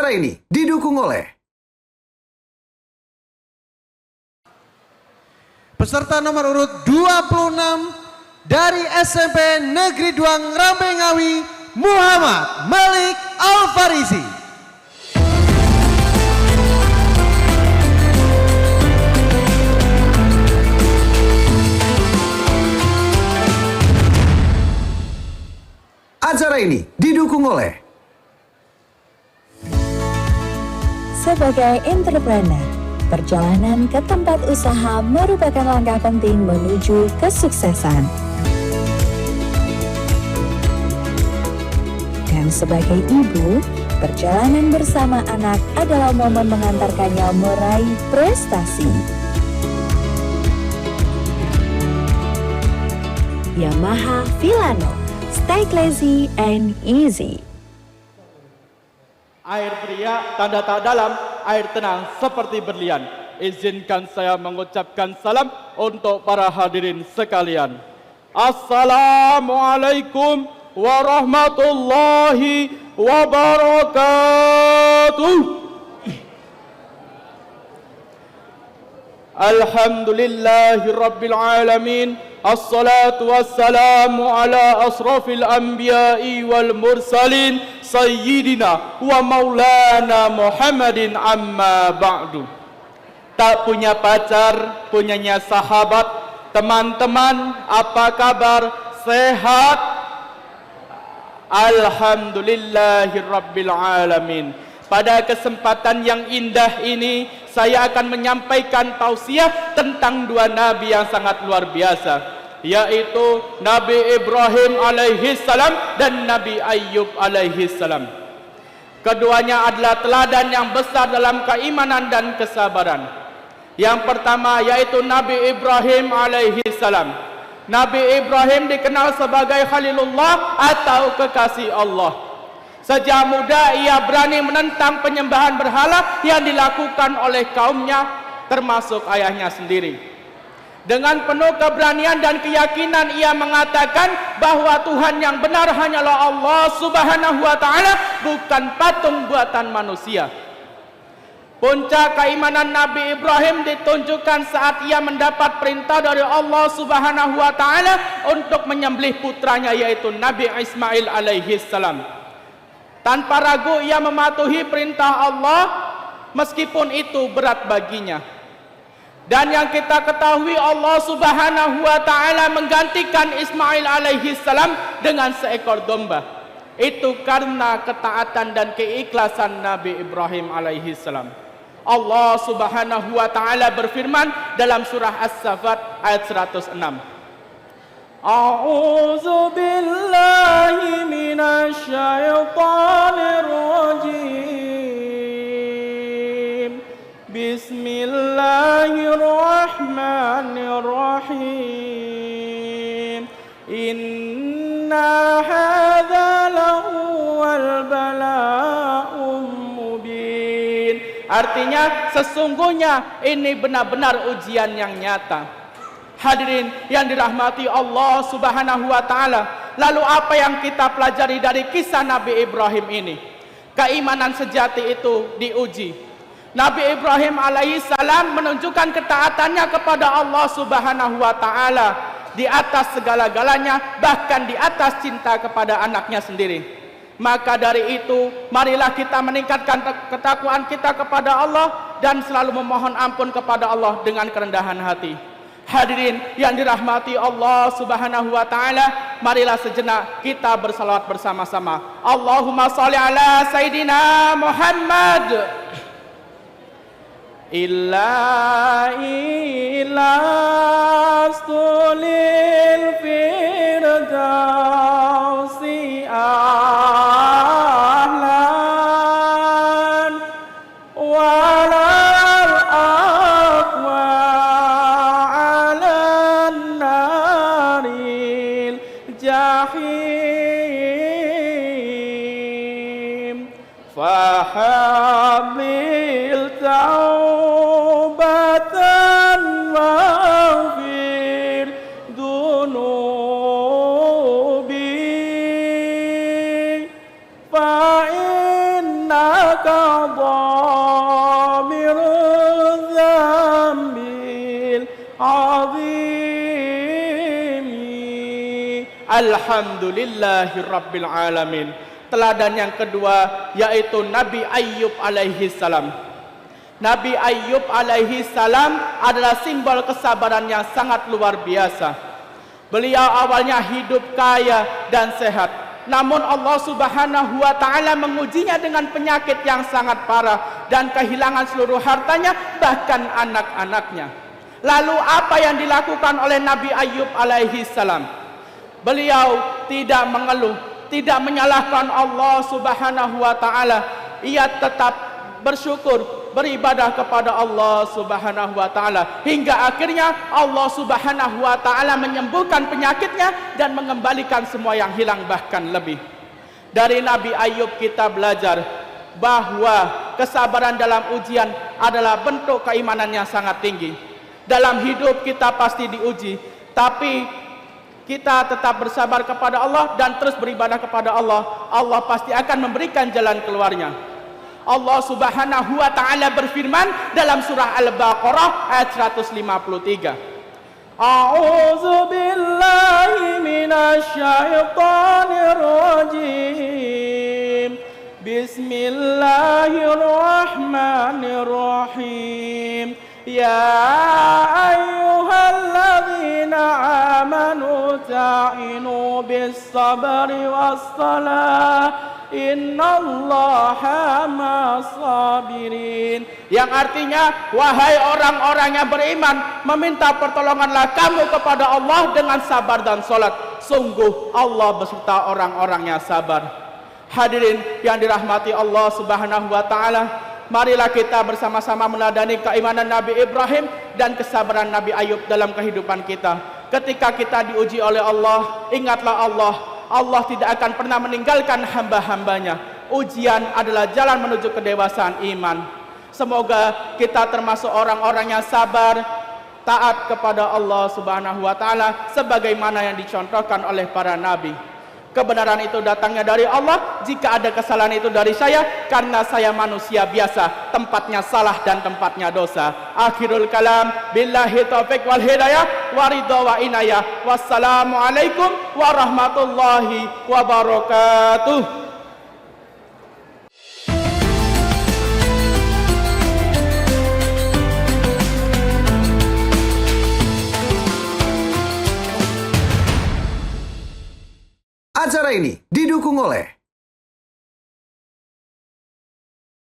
Acara ini didukung oleh peserta nomor urut 26 dari SMP Negeri 2 Ngrambengawi, Muhammad Malik Alfarizi. Acara ini didukung oleh sebagai entrepreneur, perjalanan ke tempat usaha merupakan langkah penting menuju kesuksesan. Dan sebagai ibu, perjalanan bersama anak adalah momen mengantarkannya meraih prestasi. Yamaha Filano, stay classy and easy. Air pria tanda tak dalam, air tenang seperti berlian. Izinkan saya mengucapkan salam untuk para hadirin sekalian. Assalamualaikum warahmatullahi wabarakatuh. Alhamdulillahi rabbil alamin. Assalatu wassalamu ala asrafil anbiya'i wal mursalin Sayyidina wa maulana Muhammadin amma ba'du. Tak punya pacar, punyanya sahabat. Teman-teman, apa kabar? Sehat? Alhamdulillahi rabbil alamin. Pada kesempatan yang indah ini, saya akan menyampaikan tausiah tentang dua nabi yang sangat luar biasa, yaitu Nabi Ibrahim alaihi salam dan Nabi Ayyub alaihi salam. Keduanya adalah teladan yang besar dalam keimanan dan kesabaran. Yang pertama yaitu Nabi Ibrahim alaihi salam. Nabi Ibrahim dikenal sebagai Khalilullah atau kekasih Allah. Sejak muda ia berani menentang penyembahan berhala yang dilakukan oleh kaumnya, termasuk ayahnya sendiri. Dengan penuh keberanian dan keyakinan ia mengatakan bahwa Tuhan yang benar hanyalah Allah Subhanahu wa taala, bukan patung buatan manusia. Puncak keimanan Nabi Ibrahim ditunjukkan saat ia mendapat perintah dari Allah Subhanahu wa taala untuk menyembelih putranya yaitu Nabi Ismail alaihi salam. Tanpa ragu ia mematuhi perintah Allah meskipun itu berat baginya. Dan yang kita ketahui, Allah Subhanahu wa taala menggantikan Ismail alaihi salam dengan seekor domba. Itu karena ketaatan dan keikhlasan Nabi Ibrahim alaihi salam. Allah Subhanahu wa taala berfirman dalam surah As-Saffat ayat 106. A'udzu billahi minasy syaithanir rajim. Bismillahirrahmanirrahim. Inna hadza lahuwal bala'um mubin. Artinya sesungguhnya ini benar-benar ujian yang nyata. Hadirin yang dirahmati Allah Subhanahu wa taala, lalu apa yang kita pelajari dari kisah Nabi Ibrahim ini? Keimanan sejati itu diuji. Nabi Ibrahim alaihi salam menunjukkan ketaatannya kepada Allah Subhanahu wa taala di atas segala-galanya, bahkan di atas cinta kepada anaknya sendiri. Maka dari itu, marilah kita meningkatkan ketakwaan kita kepada Allah dan selalu memohon ampun kepada Allah dengan kerendahan hati. Hadirin yang dirahmati Allah Subhanahu wa taala, marilah sejenak kita bersalawat bersama-sama. Allahumma shalli ala sayidina Muhammad. Illa stulil firdausi ahlan walal aqwa alan naril jahim fahamil taubatan waghfir dunubi fa innaka azim. Alhamdulillahi rabbil alamin. Teladan yang kedua yaitu Nabi Ayyub alaihi salam. Nabi Ayyub alaihi salam adalah simbol kesabaran yang sangat luar biasa. Beliau awalnya hidup kaya dan sehat, namun Allah Subhanahu wa taala mengujinya dengan penyakit yang sangat parah dan kehilangan seluruh hartanya, bahkan anak-anaknya. Lalu apa yang dilakukan oleh Nabi Ayyub alaihi salam? Beliau tidak mengeluh, tidak menyalahkan Allah Subhanahu wa taala. Ia tetap bersyukur, beribadah kepada Allah Subhanahu wa taala hingga akhirnya Allah Subhanahu wa taala menyembuhkan penyakitnya dan mengembalikan semua yang hilang, bahkan lebih. Dari Nabi Ayyub kita belajar bahwa kesabaran dalam ujian adalah bentuk keimanan yang sangat tinggi. Dalam hidup kita pasti diuji, tapi kita tetap bersabar kepada Allah dan terus beribadah kepada Allah. Allah pasti akan memberikan jalan keluarnya. Allah Subhanahu wa taala berfirman dalam surah Al-Baqarah ayat 153. A'udzu billahi minasy syaithanir rajim. Bismillahirrahmanirrahim. Ya ayyuhalladzina amanu ta'inu bis-sabri was-salah. Innallaha ma'as-sabirin. Yang artinya, wahai orang-orang yang beriman, meminta pertolonganlah kamu kepada Allah dengan sabar dan salat. Sungguh Allah beserta orang-orang yang sabar. Hadirin yang dirahmati Allah Subhanahu wa taala, marilah kita bersama-sama meneladani keimanan Nabi Ibrahim dan kesabaran Nabi Ayyub dalam kehidupan kita. Ketika kita diuji oleh Allah, ingatlah Allah tidak akan pernah meninggalkan hamba-hambanya. Ujian adalah jalan menuju kedewasaan iman. Semoga kita termasuk orang-orang yang sabar, taat kepada Allah Subhanahu wa taala sebagaimana yang dicontohkan oleh para nabi. Kebenaran itu datangnya dari Allah. Jika ada kesalahan itu dari saya, karena saya manusia biasa, tempatnya salah dan tempatnya dosa. Akhirul kalam, billahi taufiq wal hidayah, waridha wa inayah. Wassalamualaikum warahmatullahi wabarakatuh. Acara ini didukung oleh